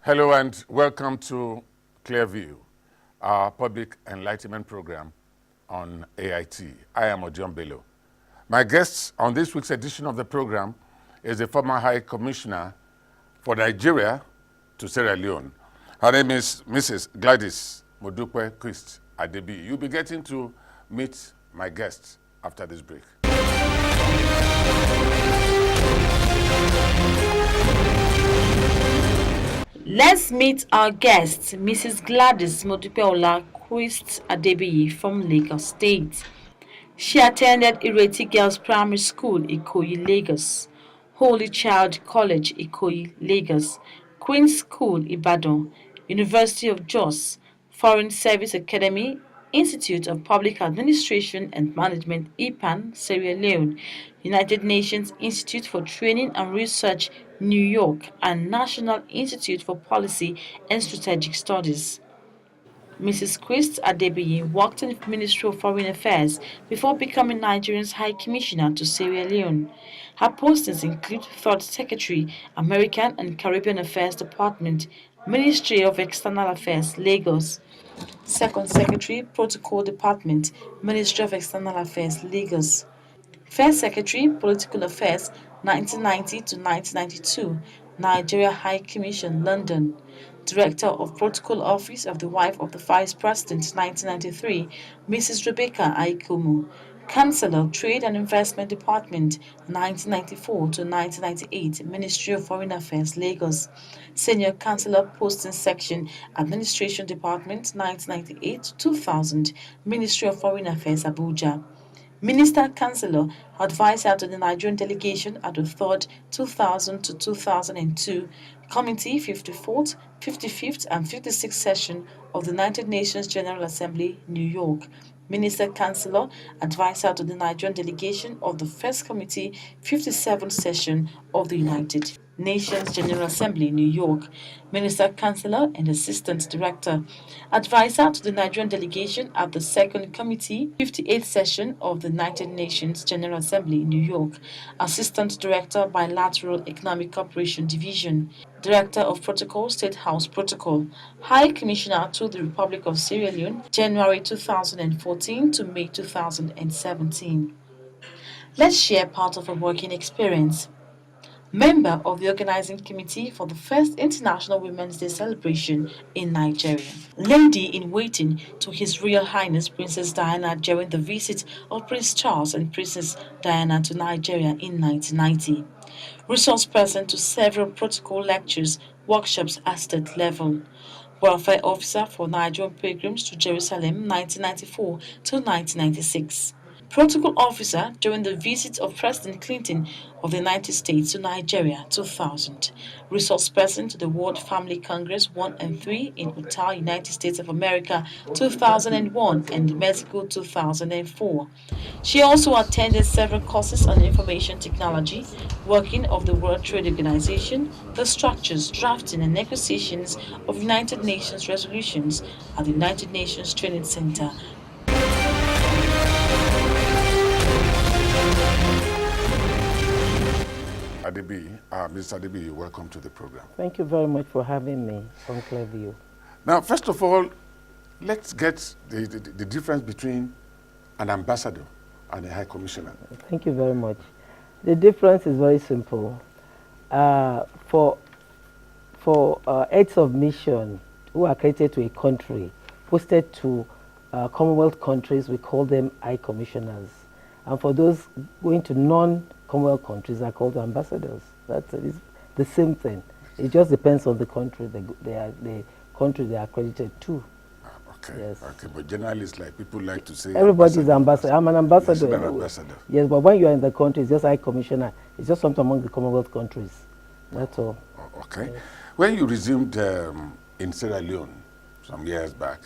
Hello and welcome to ClearView, our public enlightenment program on AIT. I am Ojon Bello. My guest on this week's edition of the program is the former High Commissioner for Nigeria to Sierra Leone. Her name is Mrs. Gladys Quist-Adebiyi. You'll be getting to meet my guest after this break. Let's meet our guest, Mrs. Gladys Quist-Adebiyi from Lagos State. She attended Ireti Girls Primary School, Ikoyi, Lagos, Holy Child College, Ikoyi, Lagos, Queen's School, Ibadan, University of Jos, Foreign Service Academy, Institute of Public Administration and Management, IPAN, Sierra Leone, United Nations Institute for Training and Research, New York, and National Institute for Policy and Strategic Studies. Mrs. Quist-Adebiyi worked in the Ministry of Foreign Affairs before becoming Nigeria's High Commissioner to Sierra Leone. Her postings include Third Secretary, American and Caribbean Affairs Department, Ministry of External Affairs, Lagos. Second Secretary, Protocol Department, Ministry of External Affairs, Lagos. First Secretary, Political Affairs, 1990 to 1992, Nigeria High Commission, London. Director of Protocol Office of the Wife of the Vice President, 1993, Mrs. Rebecca Aikomu. Chancellor, Trade and Investment Department, 1994 to 1998, Ministry of Foreign Affairs, Lagos. Senior Chancellor, Posting Section, Administration Department, 1998 to 2000, Ministry of Foreign Affairs, Abuja. Minister Chancellor, Advisor to the Nigerian Delegation at the 3rd, 2000 to 2002, Committee 54th, 55th, and 56th Session of the United Nations General Assembly, New York. Minister Chancellor, Advisor to the Nigerian Delegation of the First Committee, 57th Session of the United Nations General Assembly, New York. Minister Chancellor and Assistant Director, Advisor to the Nigerian Delegation at the Second Committee, 58th Session of the United Nations General Assembly, New York. Assistant Director, Bilateral Economic Cooperation Division. Director of Protocol, State House Protocol. High Commissioner to the Republic of Sierra Leone, January 2014 to May 2017. Let's share part of her working experience. Member of the organizing committee for the first International Women's Day celebration in Nigeria. Lady-in-waiting to His Royal Highness Princess Diana during the visit of Prince Charles and Princess Diana to Nigeria in 1990. Resource person to several protocol lectures, workshops at state level. Welfare officer for Nigerian pilgrims to Jerusalem 1994 to 1996. Protocol officer during the visit of President Clinton of the United States to Nigeria 2000. Resource person to the World Family Congress 1 and 3 in Utah, United States of America 2001 and Mexico 2004. She also attended several courses on information technology, working of the World Trade Organization, the structures, drafting and negotiations of United Nations resolutions at the United Nations Training Center. Mr. Adebiyi, welcome to the program. Thank you very much for having me on ClearView. Now, first of all, let's get the difference between an ambassador and a high commissioner. Thank you very much. The difference is very simple. For heads of mission who are accredited to a country, posted to Commonwealth countries, we call them high commissioners. And for those going to non-Commonwealth countries are called ambassadors. That's the same thing. It just depends on the country the country they are accredited to. Okay. Yes. Okay, but generally it's like people like to say everybody is ambassador. I'm an ambassador. Yes, an ambassador. Yes, but when you are in the country, it's just high commissioner. It's just something among the Commonwealth countries. That's all. Okay. Yes. When you resumed in Sierra Leone some years back,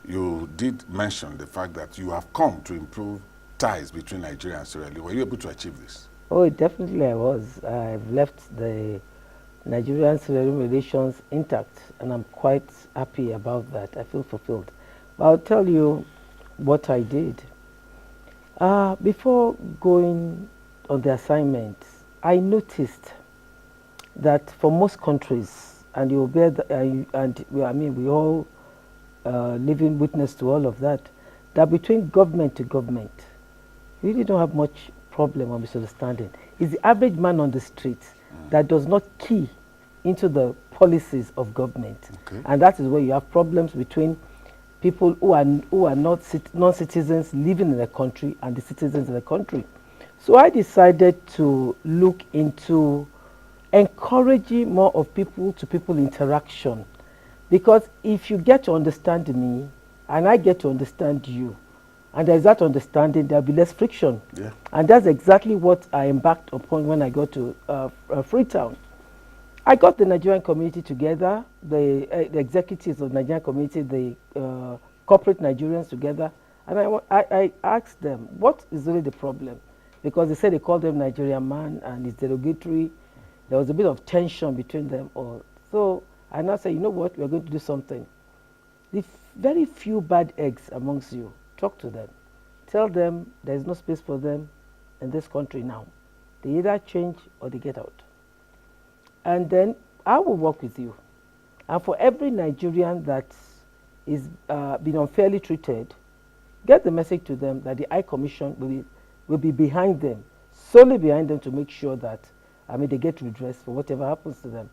you did mention the fact that you have come to improve ties between Nigeria and Sierra Leone. Were you able to achieve this? Oh, definitely I was. I've left the Nigerian-Sierra Leone relations intact, and I'm quite happy about that. I feel fulfilled. But I'll tell you what I did. Before going on the assignment, I noticed that for most countries, and you bear we all living witness to all of that, that between government to government, we really don't have much problem or misunderstanding. It's the average man on the street that does not key into the policies of government. Okay. And that is where you have problems between people who are not non-citizens living in the country and the citizens in the country. So I decided to look into encouraging more of people-to-people interaction, because if you get to understand me and I get to understand you, and there's that understanding, there'll be less friction. Yeah. And that's exactly what I embarked upon when I got to Freetown. I got the Nigerian community together, the executives of the Nigerian community, the corporate Nigerians together, and I asked them, what is really the problem? Because they said they called them Nigerian man and it's derogatory. There was a bit of tension between them all. So I now said, you know what, we're going to do something. The very few bad eggs amongst you, talk to them. Tell them there is no space for them in this country now. They either change or they get out. And then I will work with you. And for every Nigerian that is being unfairly treated, get the message to them that the High Commission will be behind them, solely behind them, to make sure that they get redressed for whatever happens to them.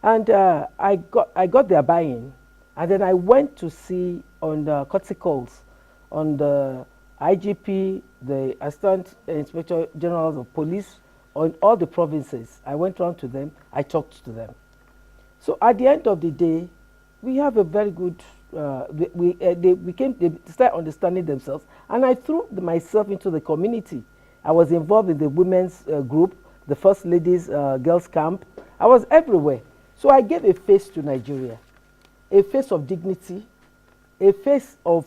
And I got their buy-in, and then I went to see on the courtesy calls on the IGP, the Assistant Inspector General of Police, on all the provinces. I went around to them, I talked to them. So at the end of the day, we have a very good, they started understanding themselves, and I threw myself into the community. I was involved in the women's group, the First Ladies Girls Camp. I was everywhere. So I gave a face to Nigeria, a face of dignity, a face of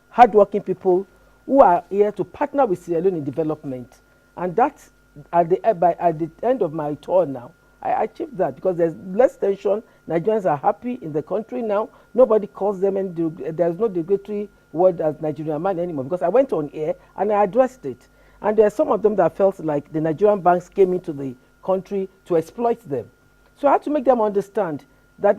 hardworking people who are here to partner with Sierra Leone in development. And that's at the end of my tour now, I achieved that, because there's less tension. Nigerians are happy in the country now. Nobody calls them, and there's no derogatory word as Nigerian man anymore, because I went on air and I addressed it. And there are some of them that felt like the Nigerian banks came into the country to exploit them. So I had to make them understand that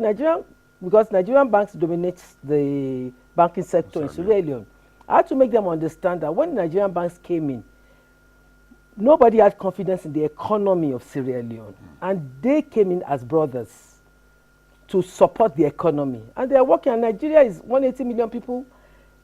because Nigerian banks dominate the banking sector in Sierra Leone, I had to make them understand that when Nigerian banks came in, nobody had confidence in the economy of Sierra Leone. And they came in as brothers to support the economy. And they are working, and Nigeria is 180 million people.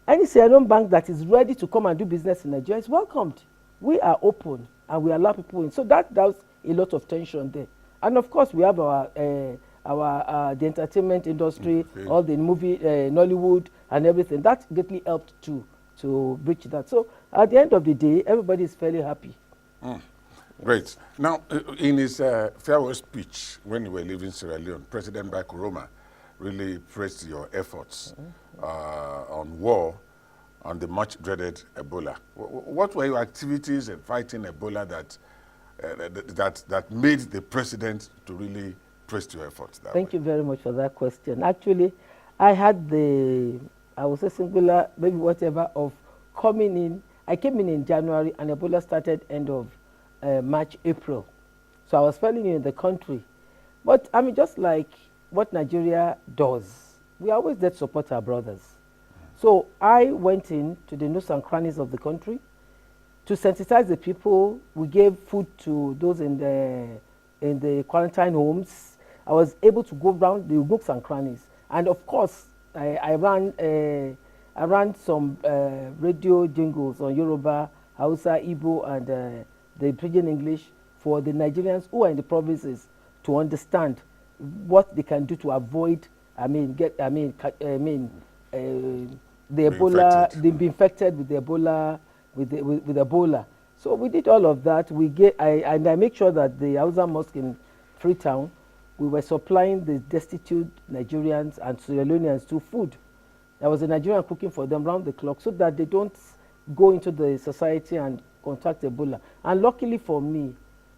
Any Sierra Leone bank that is ready to come and do business in Nigeria is welcomed. We are open and we allow people in. So that was a lot of tension there. And of course, we have the entertainment industry, all the movie, Nollywood and everything. That greatly helped to bridge that. So at the end of the day, everybody is fairly happy. Great. Now, in his farewell speech when you were leaving Sierra Leone, President Bakuroma really praised your efforts on war, on the much dreaded Ebola. What were your activities in fighting Ebola that made the president to really praise your efforts? Thank you very much for that question. Actually, I had I would say singular, maybe whatever, of coming in. I came in January, and Ebola started end of March, April. So I was fairly new in the country. But just like what Nigeria does, we are always there to support our brothers. So I went in to the nooks and crannies of the country to sensitize the people. We gave food to those in the quarantine homes. I was able to go around the nooks and crannies. And of course, I ran some radio jingles on Yoruba, Hausa, Igbo, and the pidgin English for the Nigerians who are in the provinces to understand what they can do to avoid, the Ebola, they be infected with the Ebola, with Ebola. So we did all of that. I make sure that the Hausa Mosque in Freetown, we were supplying the destitute Nigerians and Sierra Leoneans to food. There was a Nigerian cooking for them round the clock so that they don't go into the society and contract Ebola. And luckily for me,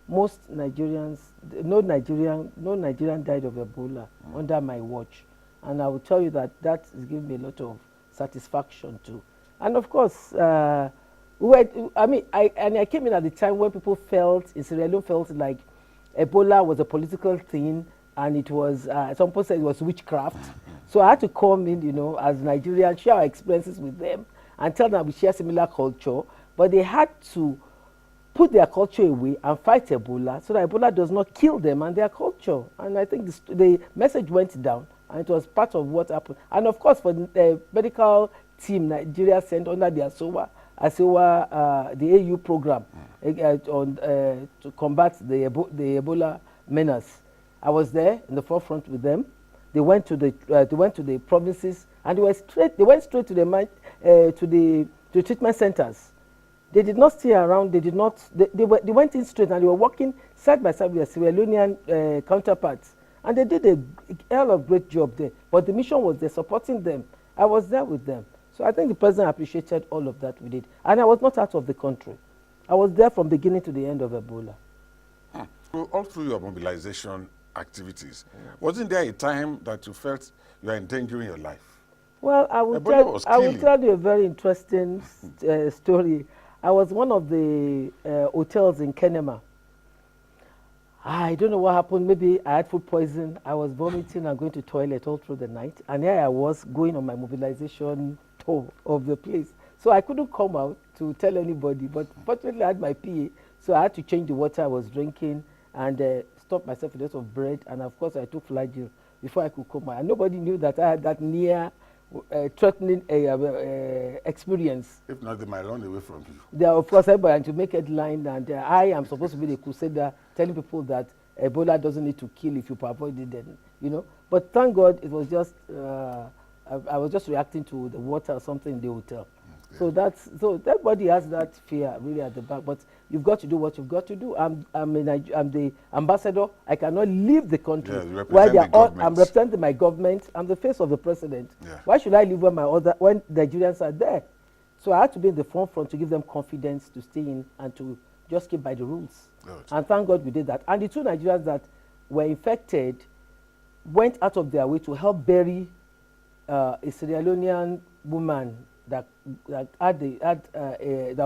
most Nigerians, no Nigerian died of Ebola under my watch. And I will tell you that is giving me a lot of satisfaction too. And of course, I came in at the time when people in Sierra Leone felt like Ebola was a political thing, and it was, some people said it was witchcraft. So I had to come in, you know, as Nigerian, share our experiences with them, and tell them we share similar culture, but they had to put their culture away and fight Ebola so that Ebola does not kill them and their culture. And I think the message went down, and it was part of what happened. And of course, for the medical team, Nigeria sent under the the AU program to combat the Ebola menace. I was there in the forefront with them. They went to the provinces, and they went straight to the treatment centers. They did not stay around. They went in straight, and they were working side by side with their Sierra Leonean counterparts, and they did a hell of a great job there. But the mission was there, supporting them. I was there with them. So I think the president appreciated all of that we did. And I was not out of the country. I was there from beginning to the end of Ebola. So all through your mobilization activities, wasn't there a time that you felt you were endangering your life? Well, I will tell you a very interesting story. I was one of the hotels in Kenema. I don't know what happened. Maybe I had food poison. I was vomiting and going to toilet all through the night. And here I was going on my mobilization tour of the place. So I couldn't come out to tell anybody. But fortunately, I had my PA. So I had to change the water I was drinking and stop myself with a lot of bread. And of course, I took flagyl before I could come out. And nobody knew that I had that near threatening experience. If not, they might run away from you. They are, of course, everybody to make headline, and I am supposed to be the crusader telling people that Ebola doesn't need to kill if you avoid it, then, you know. But thank God it was just, I was just reacting to the water or something in the hotel. Okay. So everybody has that fear really at the back, but you've got to do what you've got to do. I'm the ambassador. I cannot leave the country. Yeah, I'm representing my government. I'm the face of the president. Yeah. Why should I leave when when Nigerians are there? So I had to be in the forefront to give them confidence to stay in and to just keep by the rules. Good. And thank God we did that. And the two Nigerians that were infected went out of their way to help bury a Sierra Leonean woman that was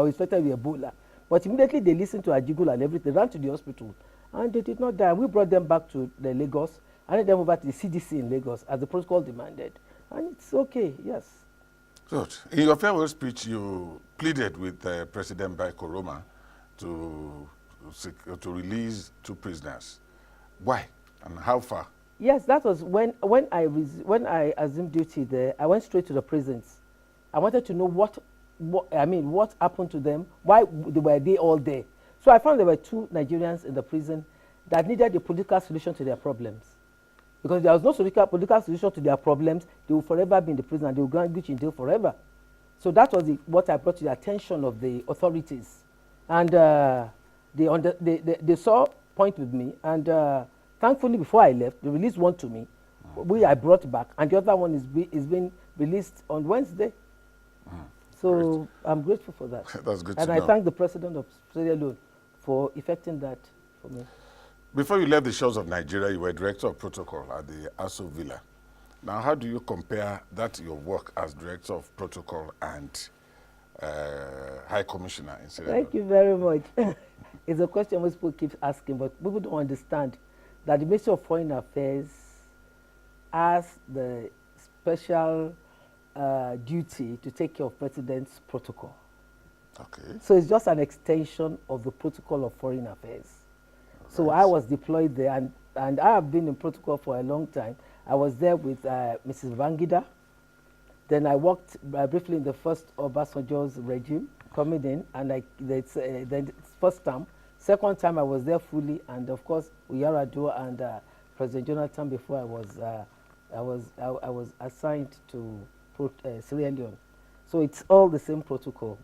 infected with Ebola. But immediately they listened to Ajigul and everything, ran to the hospital, and they did not die. We brought them back to the Lagos and then over to the CDC in Lagos as the protocol demanded. And it's okay, yes. Good. In your farewell speech, you pleaded with President Barack to release 2 prisoners. Why and how far? Yes, that was when I assumed duty there. I went straight to the prisons. I wanted to know what happened to them, why were they all there. So I found there were 2 Nigerians in the prison that needed a political solution to their problems. Because if there was no political solution to their problems, they will forever be in the prison and they will go in jail forever. So that was what I brought to the attention of the authorities. And they saw point with me, and thankfully before I left, they released one to me, I brought back, and the other one is being released on Wednesday. So great. I'm grateful for that. That's good and to I know. thank the president of Sierra Leone for effecting that for me. Before you left the shores of Nigeria, you were director of protocol at the Aso Villa. Now, how do you compare that your work as director of protocol and High Commissioner in Sierra Leone? Thank you very much. It's a question most people keep asking, but people don't understand that the Ministry of Foreign Affairs has the special duty to take care of President's protocol. Okay. So it's just an extension of the protocol of foreign affairs. Right. So I was deployed there, and I have been in protocol for a long time. I was there with Mrs. Vangida. Then I worked briefly in the first Obasanjo's regime, coming in, and then first time. Second time I was there fully, and of course Yar'Adua and President Jonathan before I was assigned to Sierra Leone. So it's all the same protocol.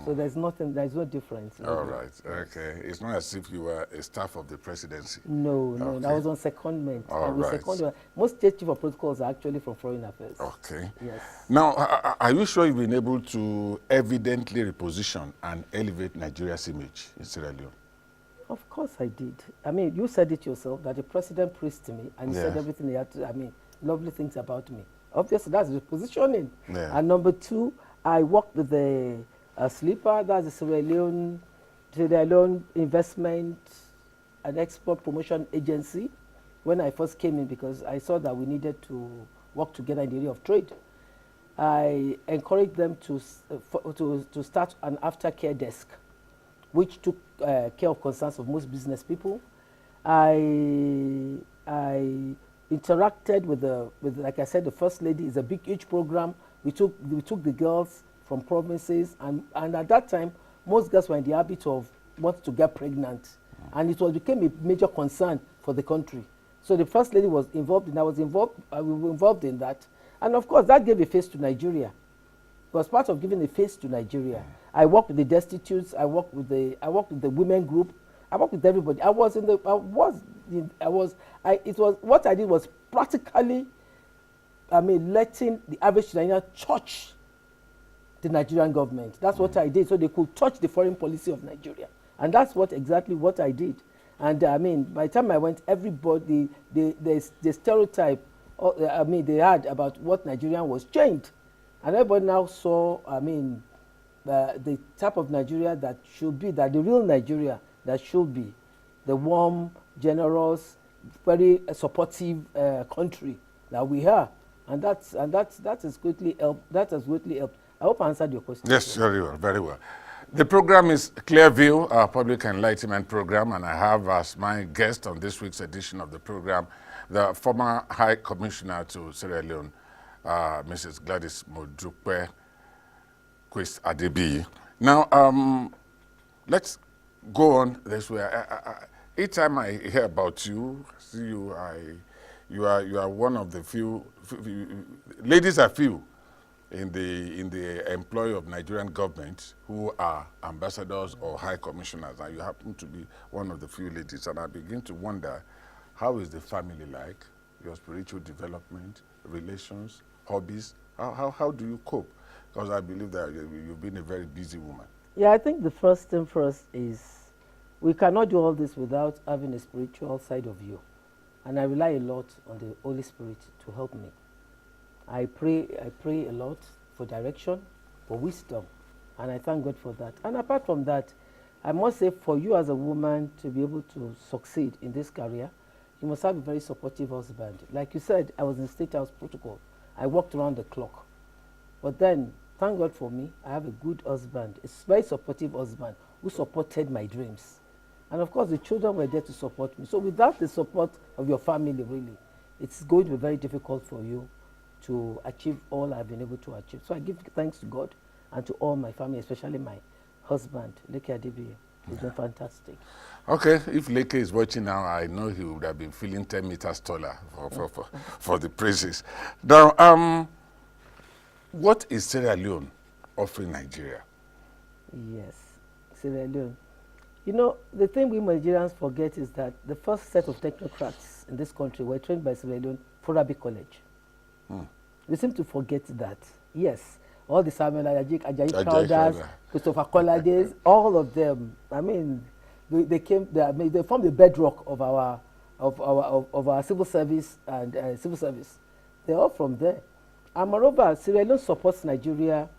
So there's no difference. All right, okay. It's not as if you were a staff of the presidency. No, okay. I was on secondment. All right. Most state chief of protocols are actually from foreign affairs. Okay. Yes. Now, are you sure you've been able to evidently reposition and elevate Nigeria's image in Sierra Leone? Of course I did. I mean, you said it yourself, that the president praised me and he said everything he had to, lovely things about me. Obviously, that's the positioning. Yeah. And number 2, I worked with the Sleeper, that's the Sierra Leone Investment and Export Promotion Agency. when I first came in, because I saw that we needed to work together in the area of trade. I encouraged them to start an aftercare desk, which took care of concerns of most business people. I interacted with like I said, the First Lady. Is a big, huge program. We took the girls from provinces, and at that time, most girls were in the habit of wanting to get pregnant, and it became a major concern for the country. So the First Lady was involved, and we were involved in that, and of course that gave a face to Nigeria. It was part of giving a face to Nigeria. I worked with the destitutes. I worked with the women group. I worked with everybody. What I did was practically, letting the average Nigerian touch the Nigerian government. That's what I did, so they could touch the foreign policy of Nigeria. And that's exactly what I did. And by the time I went, everybody, the stereotype, they had about what Nigerian was changed. And everybody now saw, the type of Nigeria that should be, that the real Nigeria that should be, the warm, generous, very supportive country that we are. And that has greatly helped. That has greatly helped. I hope I answered your question. Yes, very well, very well. The program is ClearView, our public enlightenment program, and I have as my guest on this week's edition of the program the former High Commissioner to Sierra Leone, Mrs. Gladys Quist-Adebiyi. Now, let's go on this way. Each time I hear about you, see you, you are one of the few ladies are few in the employ of Nigerian government who are ambassadors or high commissioners, and you happen to be one of the few ladies. And I begin to wonder, how is the family like? Your spiritual development, relations, hobbies? How do you cope? Because I believe that you've been a very busy woman. Yeah, I think the first thing first is we cannot do all this without having a spiritual side of you. And I rely a lot on the Holy Spirit to help me. I pray a lot for direction, for wisdom, and I thank God for that. And apart from that, I must say, for you as a woman to be able to succeed in this career, you must have a very supportive husband. Like you said, I was in State House protocol. I worked around the clock. But then, thank God for me, I have a good husband, a very supportive husband who supported my dreams. And of course, the children were there to support me. So without the support of your family, really, it's going to be very difficult for you to achieve all I've been able to achieve. So I give thanks to God and to all my family, especially my husband, Gladys Quist-Adebiyi. He's been fantastic. Okay, if Leke is watching now, I know he would have been feeling 10 meters taller for the praises. Now, what is Sierra Leone offering Nigeria? Yes, Sierra Leone. You know, the thing we Nigerians forget is that the first set of technocrats in this country were trained by Sierra Leone for Arabic College. We seem to forget that. Yes, all the Samuel Ajayi Crowders, Christopher Colades, all of them. I mean, they formed the bedrock of our civil service and civil service. They're all from there. And moreover, Sierra Leone supports Nigeria.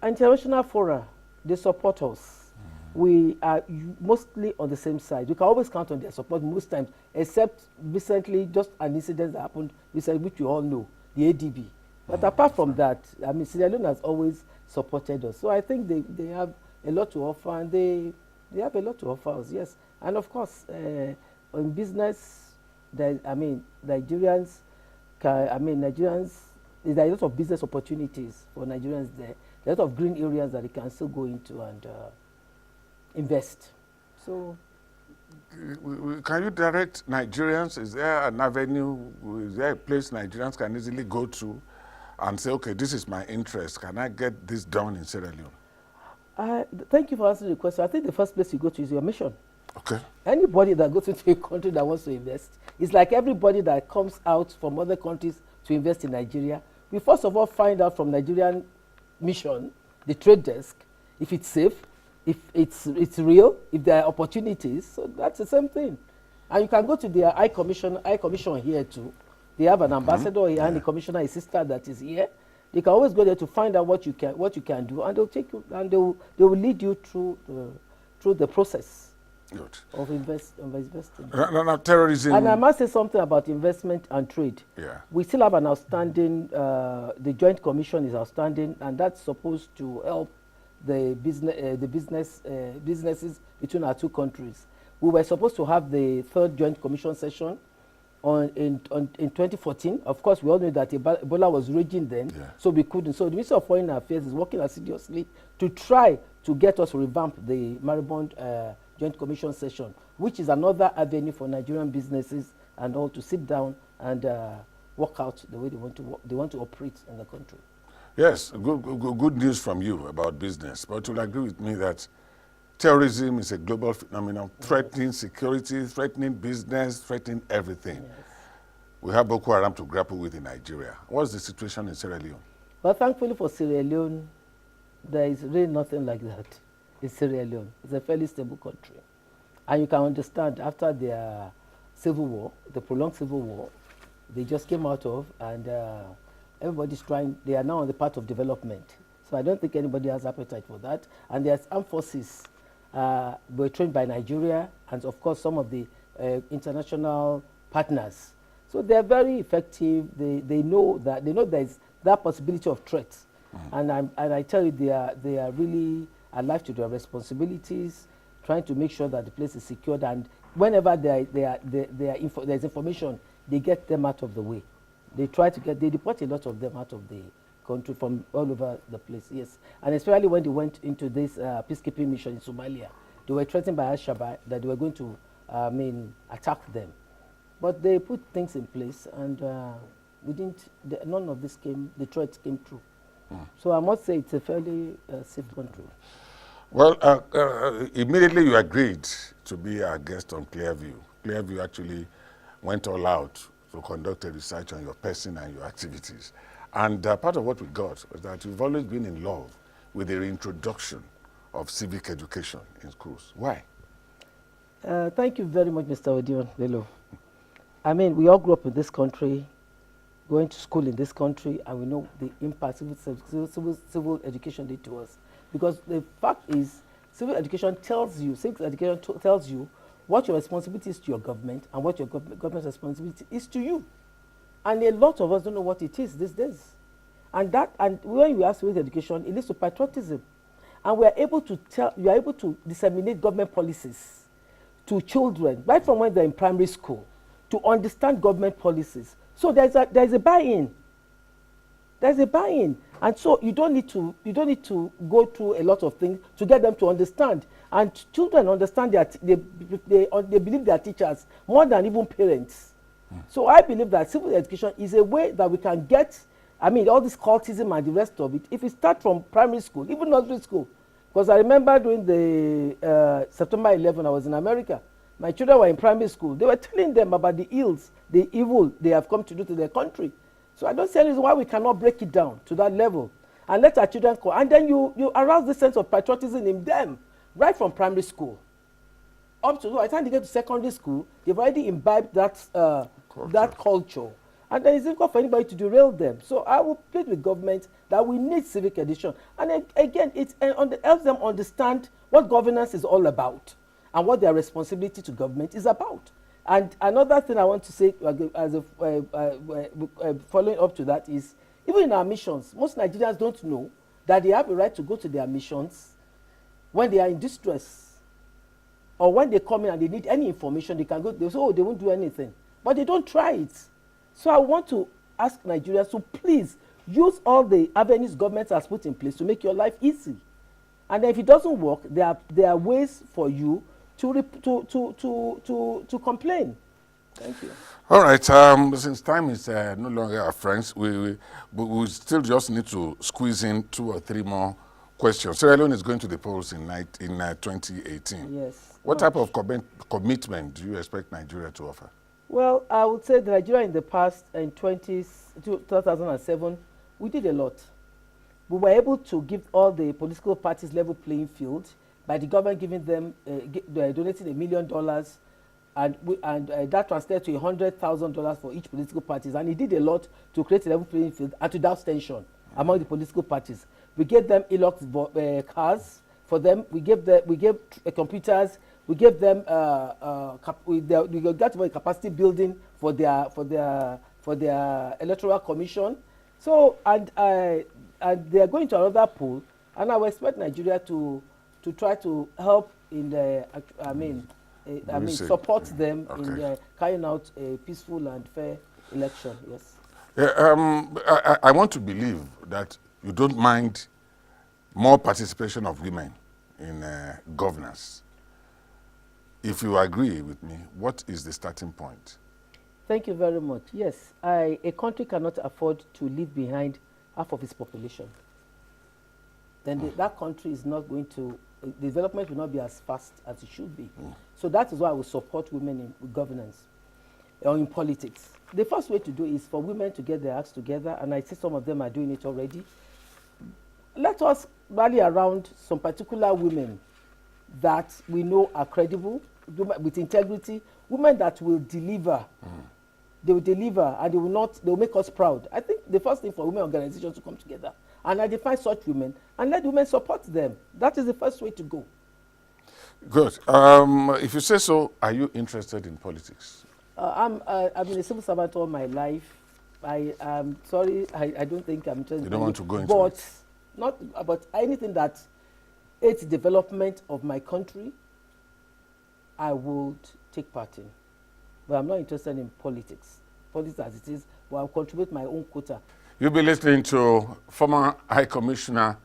International fora, they support us. We are mostly on the same side. You can always count on their support most times, except recently, just an incident that happened recently, which you all know, the ADB. But apart from that, I mean, Sierra Leone has always supported us. So I think they have a lot to offer, and they have a lot to offer us, yes. And of course, in business, Nigerians, there are a lot of business opportunities for Nigerians there. There are a lot of green areas that they can still go into and invest. So, can you direct Nigerians? Is there an avenue? Is there a place Nigerians can easily go to and say, okay, this is my interest. Can I get this done in Sierra Leone? Thank you for answering the question. I think the first place you go to is your mission. Okay. Anybody that goes into a country that wants to invest, it's like everybody that comes out from other countries to invest in Nigeria. We first of all find out from Nigerian mission, the trade desk, if it's safe, if it's real, if there are opportunities. So that's the same thing. And you can go to their High Commission here too. They have an ambassador here and the commissioner, a sister that is here. They can always go there to find out what you can do, and they'll take you and they will lead you through the process. Good. of investing. Now, terrorism. And I must say something about investment and trade. Yeah. We still have an outstanding, the Joint Commission is outstanding, and that's supposed to help the businesses between our two countries. We were supposed to have the third Joint Commission session in 2014. Of course, we all knew that Ebola was raging then, so we couldn't. So the Ministry of Foreign Affairs is working assiduously to try to get us to revamp the Maribond Joint Commission session, which is another avenue for Nigerian businesses and all to sit down and work out the way they want to operate in the country. Yes, good news from you about business. But you'll agree with me that terrorism is a global phenomenon, threatening security, threatening business, threatening everything. Yes. We have Boko Haram to grapple with in Nigeria. What's the situation in Sierra Leone? Well, thankfully for Sierra Leone, there is really nothing like that in Sierra Leone. It's a fairly stable country. And you can understand after their civil war, the prolonged civil war, they just came out of, and everybody's trying, they are now on the path of development. So I don't think anybody has appetite for that. And there's armed forces were trained by Nigeria and of course some of the international partners. So they're very effective. They know there's that possibility of threats. And I tell you, they are really alive to their responsibilities, trying to make sure that the place is secured, and whenever there's information, they get them out of the way. They deport a lot of them out of the country from all over the place, yes. And especially when they went into this peacekeeping mission in Somalia, they were threatened by Al-Shabaab that they were going to attack them. But they put things in place, and none of this the threats came true. So I must say it's a fairly safe country. Well, immediately you agreed to be our guest on ClearView. ClearView actually went all out to conduct a research on your person and your activities. And part of what we got was that you've always been in love with the reintroduction of civic education in schools. Why? Thank you very much, Mr. Odion Bello. I mean, we all grew up in this country, going to school in this country, and we know the impact civil education did to us. Because the fact is, civic education tells you what your responsibility is to your government and what your government's responsibility is to you. And a lot of us don't know what it is these days. And when you ask civic education, it leads to patriotism. And you are able to disseminate government policies to children, right from when they're in primary school, to understand government policies. So there's a buy-in. There's a buy-in. And so you don't need to go through a lot of things to get them to understand. And children understand they believe their teachers more than even parents. So I believe that civil education is a way that we can get, all this cultism and the rest of it, if we start from primary school, even nursery school. Because I remember during the September 11, I was in America. My children were in primary school. They were telling them about the ills, the evil they have come to do to their country. So I don't see any reason why we cannot break it down to that level and let our children go. And then you arouse this sense of patriotism in them right from primary school. Up to by the time they get to secondary school, they've already imbibed that culture. And then it's difficult for anybody to derail them. So I will plead with government that we need civic education. And again, it helps them understand what governance is all about and what their responsibility to government is about. And another thing I want to say, as following up to that, is even in our missions, most Nigerians don't know that they have a right to go to their missions when they are in distress, or when they come in and they need any information. They can go. They say, "Oh, they won't do anything," but they don't try it. So I want to ask Nigerians to please use all the avenues government has put in place to make your life easy. And if it doesn't work, there are ways for you to complain. Thank you. All right. Since time is no longer our friends, we still just need to squeeze in 2 or 3 more questions. Sierra Leone is going to the polls in 2018. Yes. What type of commitment do you expect Nigeria to offer? Well, I would say that Nigeria in the past, in 2007, we did a lot. We were able to give all the political parties level playing field by the government giving them, donating $1 million, and that translated to $100,000 for each political parties. And it did a lot to create a level playing field and to douse tension among the political parties. We gave them e-locked cars for them. We gave computers. We gave them we got them capacity building for their electoral commission. So and they are going to another pool, and I will expect Nigeria to try to help in the support them in carrying out a peaceful and fair election. Yes. Yeah, I want to believe that you don't mind more participation of women in governance. If you agree with me, what is the starting point? Thank you very much. Yes, a country cannot afford to leave behind half of its population. Then that country is not going to, development will not be as fast as it should be. So that is why I will support women in governance or in politics. The first way to do it is for women to get their acts together, and I see some of them are doing it already. Let us rally around some particular women that we know are credible, with integrity, women that will deliver. They will deliver, and they will make us proud. I think the first thing for women organizations to come together and identify such women and let women support them. That is the first way to go. Good. If you say so, are you interested in politics? I've been a civil servant all my life. I'm sorry, I don't think I'm interested. You don't want to go into it? Not about anything that aids development of my country, I would take part in. But I'm not interested in politics as it is, but I'll contribute my own quota. You'll be listening to former High Commissioner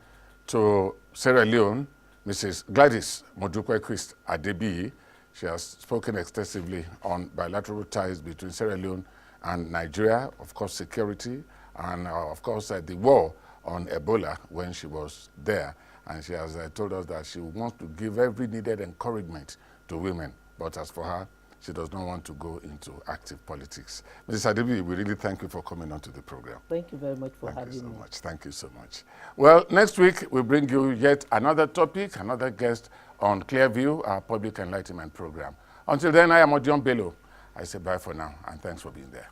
to Sierra Leone, Mrs. Gladys Quist-Adebiyi. She has spoken extensively on bilateral ties between Sierra Leone and Nigeria, of course security, and of course the war on Ebola when she was there. And she has told us that she wants to give every needed encouragement to women. But as for her, she does not want to go into active politics. Mrs. Adebiyi, we really thank you for coming on to the program. Thank you very much for having me. Thank you so much. Thank you so much. Well, next week we'll bring you yet another topic, another guest on ClearView, our public enlightenment program. Until then, I am Odion Bello. I say bye for now, and thanks for being there.